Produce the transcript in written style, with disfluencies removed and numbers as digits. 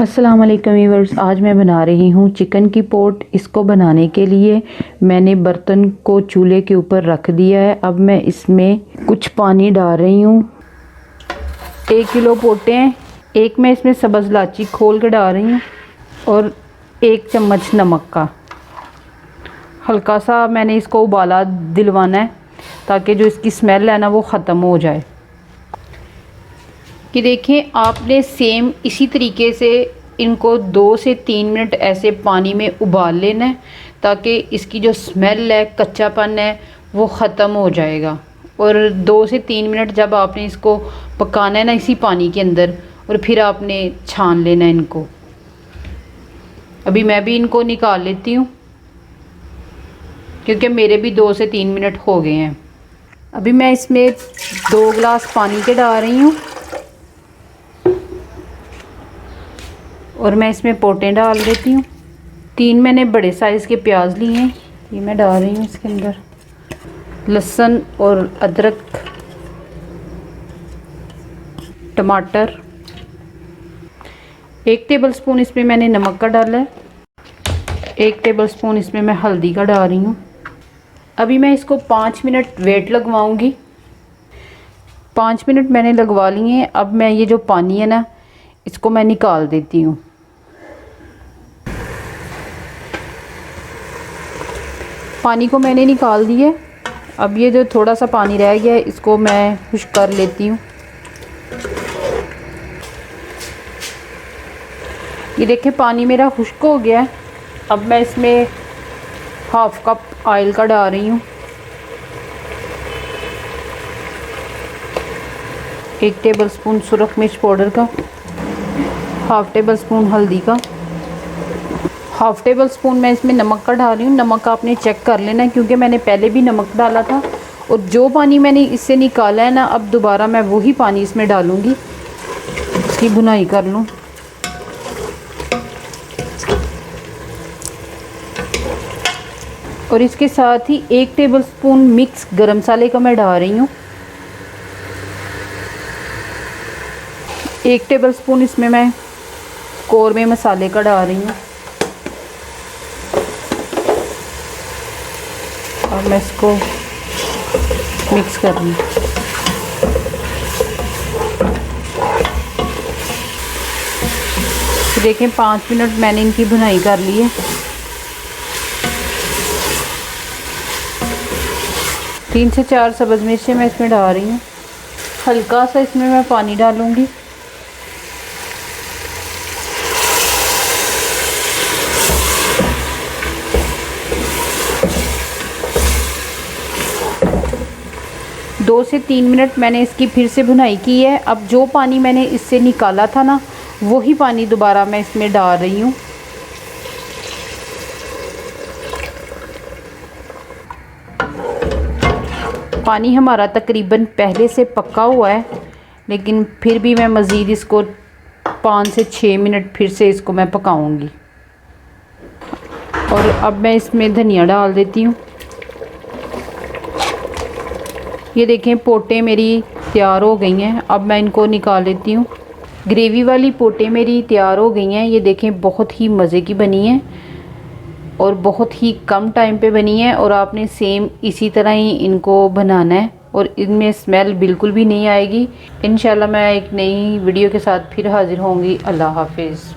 अस्सलाम वालेकुम व्यूअर्स, आज मैं बना रही हूँ चिकन की पोट। इसको बनाने के लिए मैंने बर्तन को चूल्हे के ऊपर रख दिया है। अब मैं इसमें कुछ पानी डाल रही हूँ। 1 किलो पोटे हैं। एक मैं इसमें सब्ज़ इलायची खोल के डाल रही हूँ और 1 चम्मच नमक का। हल्का सा मैंने इसको उबाला दिलवाना है ताकि जो इसकी स्मेल है ना वो ख़त्म हो जाए। कि देखें, आपने सेम इसी तरीके से इनको 2 से 3 मिनट ऐसे पानी में उबाल लेना है ताकि इसकी जो स्मेल है, कच्चापन है, वो ख़त्म हो जाएगा। और 2 से 3 मिनट जब आपने इसको पकाना है ना इसी पानी के अंदर, और फिर आपने छान लेना है इनको। अभी मैं भी इनको निकाल लेती हूँ क्योंकि मेरे भी 2 से 3 मिनट हो गए हैं। अभी मैं इसमें 2 गिलास पानी के डाल रही हूँ और मैं इसमें पोटें डाल देती हूँ। 3 मैंने बड़े साइज़ के प्याज लिए हैं, ये मैं डाल रही हूँ इसके अंदर। लहसुन और अदरक, टमाटर, 1 टेबलस्पून इसमें मैंने नमक का डाला है। 1 टेबलस्पून इसमें मैं हल्दी का डाल रही हूँ। अभी मैं इसको 5 मिनट वेट लगवाऊंगी। 5 मिनट मैंने लगवा लिए हैं। अब मैं ये जो पानी है ना इसको मैं निकाल देती हूँ। पानी को मैंने निकाल दिया। अब ये जो थोड़ा सा पानी रह गया है इसको मैं खुश्क कर लेती हूँ। ये देखिए पानी मेरा खुश्क हो गया है। अब मैं इसमें 1/2 कप ऑयल का डाल रही हूँ। 1 टेबलस्पून सुरख मिर्च पाउडर का, 1/2 टेबलस्पून हल्दी का, 1/2 टेबलस्पून मैं इसमें नमक का डाल रही हूँ। नमक आपने चेक कर लेना है क्योंकि मैंने पहले भी नमक डाला था और जो पानी मैंने इससे निकाला है ना अब दोबारा मैं वही पानी इसमें डालूँगी, इसकी भुनाई कर लूँ। और इसके साथ ही 1 टेबलस्पून मिक्स गरम मसाले का मैं डाल रही हूँ। 1 टेबलस्पून इसमें मैं कौरमे मसाले का डाल रही हूँ और मैं इसको मिक्स कर रही हूँ। तो देखें 5 मिनट मैंने इनकी भुनाई कर ली है। 3 से 4 सब्ज़ मिर्चें मैं इसमें डाल रही हूँ। हल्का सा इसमें मैं पानी डालूँगी। दो से 3 मिनट मैंने इसकी फिर से भुनाई की है। अब जो पानी मैंने इससे निकाला था ना वही पानी दोबारा मैं इसमें डाल रही हूँ। पानी हमारा तकरीबन पहले से पका हुआ है, लेकिन फिर भी मैं मज़ीद इसको 5 से 6 मिनट फिर से इसको मैं पकाऊंगी। और अब मैं इसमें धनिया डाल देती हूँ। ये देखें पोटें मेरी तैयार हो गई हैं। अब मैं इनको निकाल लेती हूँ। ग्रेवी वाली पोटें मेरी तैयार हो गई हैं। ये देखें बहुत ही मज़े की बनी है और बहुत ही कम टाइम पे बनी है। और आपने सेम इसी तरह ही इनको बनाना है और इनमें स्मेल बिल्कुल भी नहीं आएगी। इंशाल्लाह मैं एक नई वीडियो के साथ फिर हाज़िर होंगी। अल्लाह हाफिज़।